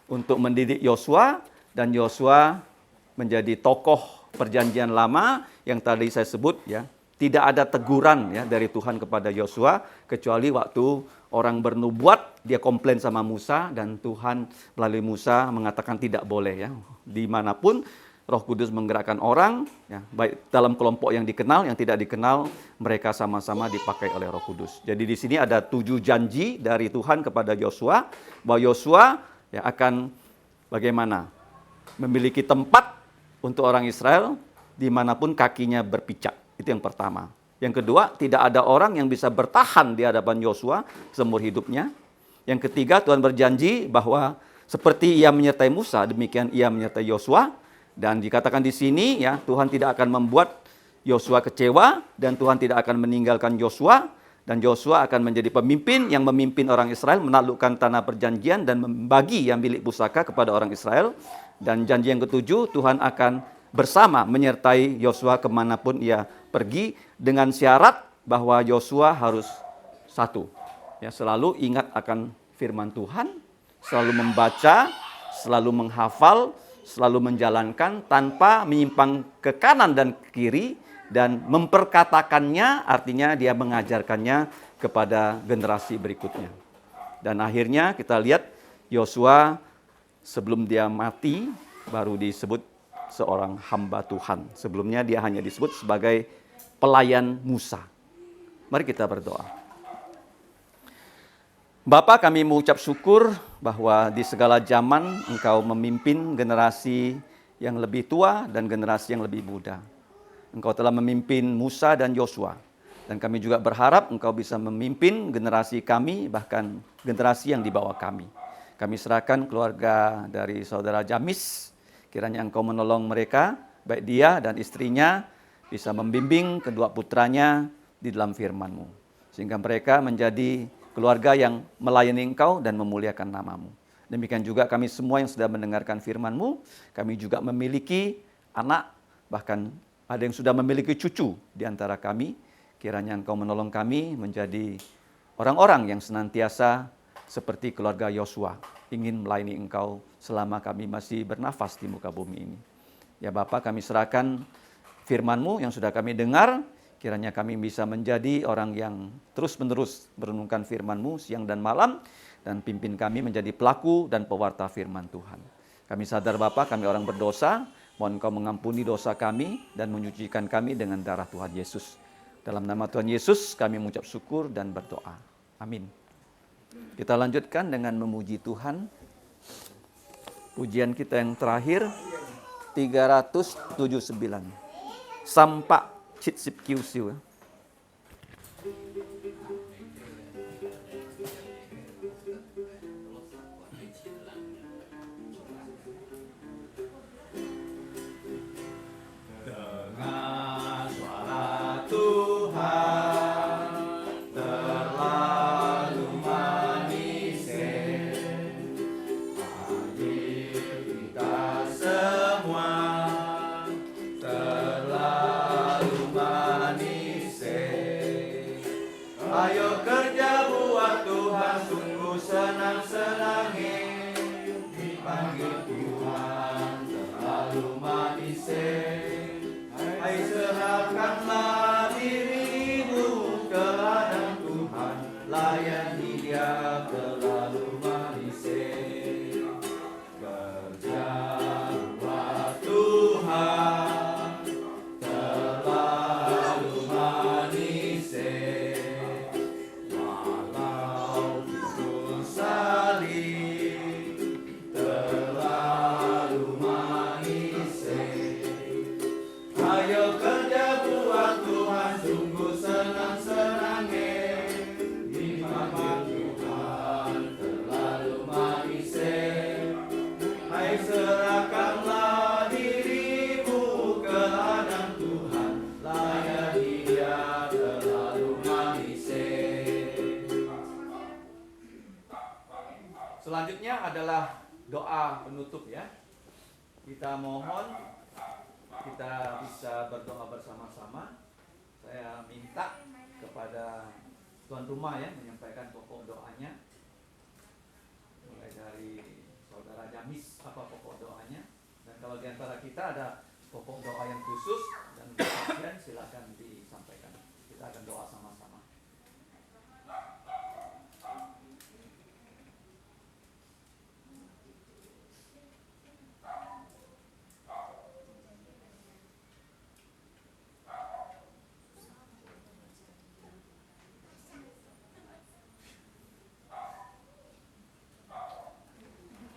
untuk mendidik Yosua. Dan Yosua menjadi tokoh perjanjian lama yang tadi saya sebut ya. Tidak ada teguran ya dari Tuhan kepada Yosua kecuali waktu orang bernubuat dia komplain sama Musa dan Tuhan melalui Musa mengatakan tidak boleh ya. Dimanapun Roh Kudus menggerakkan orang ya, baik dalam kelompok yang dikenal yang tidak dikenal mereka sama-sama dipakai oleh Roh Kudus. Jadi di sini ada 7 janji dari Tuhan kepada Yosua bahwa Yosua ya akan bagaimana memiliki tempat untuk orang Israel dimanapun kakinya berpijak. Itu yang pertama. Yang kedua, tidak ada orang yang bisa bertahan di hadapan Yosua seumur hidupnya. Yang ketiga, Tuhan berjanji bahwa seperti ia menyertai Musa, demikian ia menyertai Yosua. Dan dikatakan di sini, ya Tuhan tidak akan membuat Yosua kecewa dan Tuhan tidak akan meninggalkan Yosua. Dan Yosua akan menjadi pemimpin yang memimpin orang Israel menaklukkan tanah perjanjian dan membagi yang milik pusaka kepada orang Israel. Dan janji yang ketujuh, Tuhan akan bersama menyertai Yosua kemanapun ia pergi dengan syarat bahwa Yosua harus satu. Ya, selalu ingat akan firman Tuhan, selalu membaca, selalu menghafal, selalu menjalankan tanpa menyimpang ke kanan dan ke kiri dan memperkatakannya, artinya dia mengajarkannya kepada generasi berikutnya. Dan akhirnya kita lihat Yosua sebelum dia mati baru disebut seorang hamba Tuhan. Sebelumnya dia hanya disebut sebagai pelayan Musa. Mari kita berdoa. Bapa, kami mengucap syukur bahwa di segala zaman Engkau memimpin generasi yang lebih tua dan generasi yang lebih muda. Engkau telah memimpin Musa dan Yosua. Dan kami juga berharap Engkau bisa memimpin generasi kami, bahkan generasi yang di bawah kami. Kami serahkan keluarga dari saudara Jamis. Kiranya Engkau menolong mereka, baik dia dan istrinya, bisa membimbing kedua putranya di dalam firman-Mu. Sehingga mereka menjadi keluarga yang melayani Engkau dan memuliakan nama-Mu. Demikian juga kami semua yang sudah mendengarkan firman-Mu, kami juga memiliki anak, bahkan ada yang sudah memiliki cucu di antara kami. Kiranya Engkau menolong kami menjadi orang-orang yang senantiasa seperti keluarga Yosua, ingin melayani Engkau selama kami masih bernafas di muka bumi ini. Ya Bapa, kami serahkan firman-Mu yang sudah kami dengar, kiranya kami bisa menjadi orang yang terus-menerus merenungkan firman-Mu siang dan malam, dan pimpin kami menjadi pelaku dan pewarta firman Tuhan. Kami sadar Bapa, kami orang berdosa, mohon Engkau mengampuni dosa kami dan menyucikan kami dengan darah Tuhan Yesus. Dalam nama Tuhan Yesus kami mengucap syukur dan berdoa. Amin. Kita lanjutkan dengan memuji Tuhan. Pujian kita yang terakhir 379. Sampak Chit Sip Kiu Siu.
Ayo kerja buat Tuhan, sungguh senang-senangnya. Dipanggil Tuhan, terlalu manis. Hai serahkanlah dirimu ke hadapan Tuhan, layani Dia terlalu manis. Kerja buat Tuhan, terlalu manis. Selanjutnya adalah doa penutup ya. Kita mohon kita bisa berdoa bersama-sama. Saya minta kepada tuan rumah ya menyampaikan pokok doanya. Mulai dari saudara Jamis apa pokok doanya. Dan kalau di antara kita ada pokok doa yang khusus dan kesaksian, silakan disampaikan. Kita akan doa sama-sama.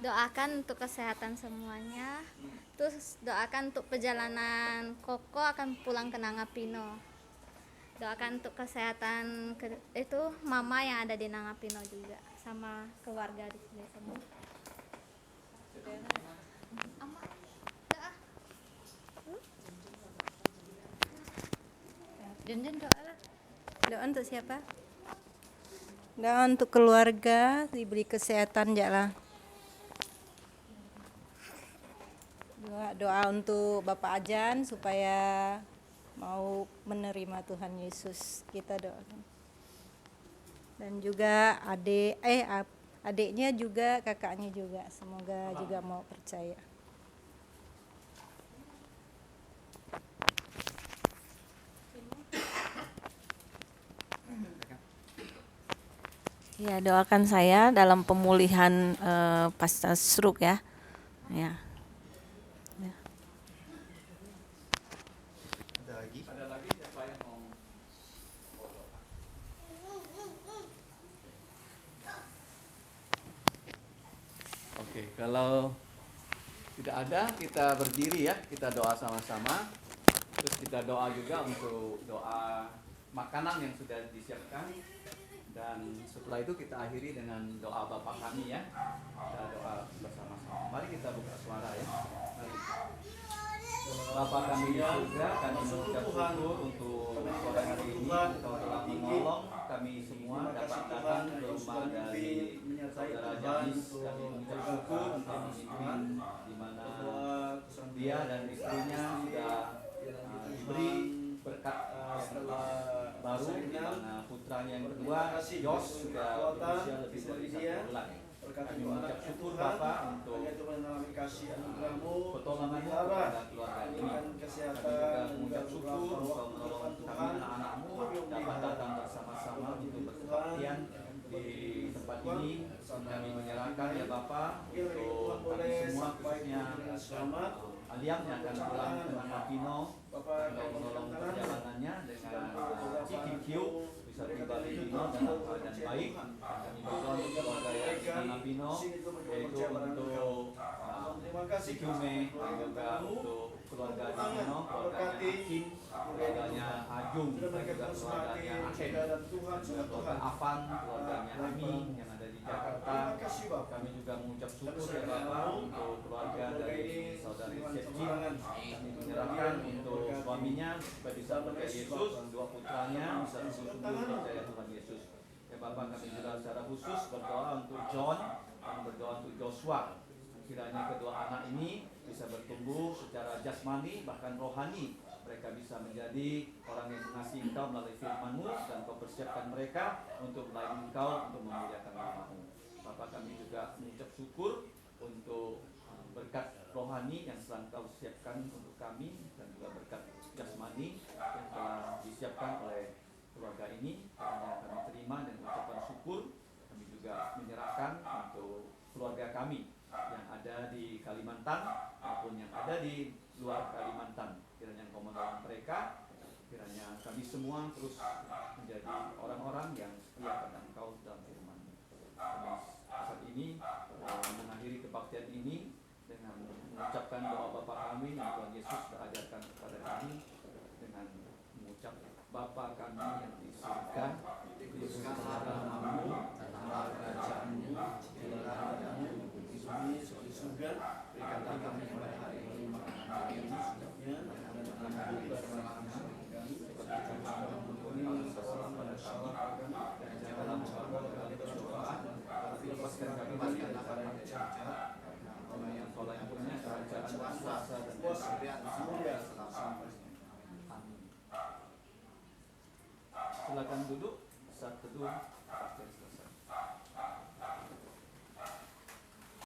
Doakan untuk kesehatan semuanya. Terus doakan untuk perjalanan Koko akan pulang ke Nangapino. Doakan untuk kesehatan itu mama yang ada di Nangapino juga, sama keluarga di sini semua. Ama, doa. Junjun doa lah.
Doa untuk siapa? Doa untuk keluarga, diberi kesehatan jalan. Doa untuk Bapak Ajan supaya mau menerima Tuhan Yesus, kita doakan. Dan juga adiknya juga, kakaknya juga, semoga juga mau percaya. Ya, doakan saya dalam pemulihan pasca stroke ya. Ya.
Ada lagi siapa yang mau doa? Oke, kalau tidak ada kita berdiri ya, kita doa sama-sama. Terus kita doa juga untuk doa makanan yang sudah disiapkan. Dan setelah itu kita akhiri dengan doa Bapa kami ya. Kita doa bersama-sama. Mari kita buka suara ya. Mari. Bapa kami di surga, kami mengucap syukur untuk sore hari ini Engkau telah menolong kami semua dapat datang ke rumah dari saudara Jamis. Kami mengucap syukur untuk memimpin di mana dia dan istrinya sudah diberi berkat baru di mana putranya yang kedua Yos sudah berusia lebih dari 1 bulan. Kami mengucap syukur Bapa untuk pertolongan-Mu kepada keluarga ini. Kami juga mengucap syukur Engkau menolong kami anak-anak-Mu dapat datang bersama-sama untuk berbaktian di tempat ini. Kami menyerahkan ya Bapa untuk kami semua khususnya Aliam yang akan pulang ke Nangapino. Engkau menolong perjalanannya dengan CQQ bisa tiba di Pino dalam keadaan baik. Kami berdoa untuk keluarga yang di Nangapino, yaitu untuk CQME dan juga untuk keluarga di Pino, keluarganya Hakim, keluarganya Ajung, dan juga keluarganya Ahem, dan juga keluarga Afan, keluarganya Ami yang ada di Jakarta. Kami juga mengucap syukur ya Bapak untuk keluarga dari saudari Sepji. Kami menyerahkan untuk suaminya supaya bisa percaya Yesus, dua putranya bisa sungguh-sungguh percaya Tuhan Yesus. Ya Bapak, kami juga secara khusus berdoa untuk John dan berdoa untuk Joshua. Kiranya kedua anak ini bisa bertumbuh secara jasmani bahkan rohani. Mereka bisa menjadi orang yang mengasihi Engkau melalui firman-Mu dan Kau persiapkan mereka untuk melayani Engkau untuk memuliakan nama-Mu. Bapak, kami juga mengucap syukur untuk berkat rohani yang telah Engkau siapkan untuk kami dan juga berkat jasmani yang telah disiapkan oleh keluarga ini. Karena kami terima dan ucapan syukur. Kami juga menyerahkan untuk keluarga kami yang ada di Kalimantan maupun yang ada di luar Kalimantan. Kiranya Engkau menolong mereka, kiranya kami semua terus menjadi orang-orang yang setia pada Engkau dalam firman-Mu. Kami saat ini mengakhiri kebaktian ini dengan mengucapkan doa Bapa kami yang Tuhan Yesus sudah ajarkan kepada kami dengan mengucap Bapa kami yang di surga, dikuduskanlah namamu, datanglah kerajaan-Mu, jadilah kehendakmu di bumi seperti di surga. Berikanlah kami pada hari ini makanan kami yang secukupnya, dan janganlah kami bersalahan kami seperti kami mengampuni kesalahan pada kami, dan janganlah membawa kami ke cobaan, tapi lepaskan kami dari Silakan duduk saat teduh.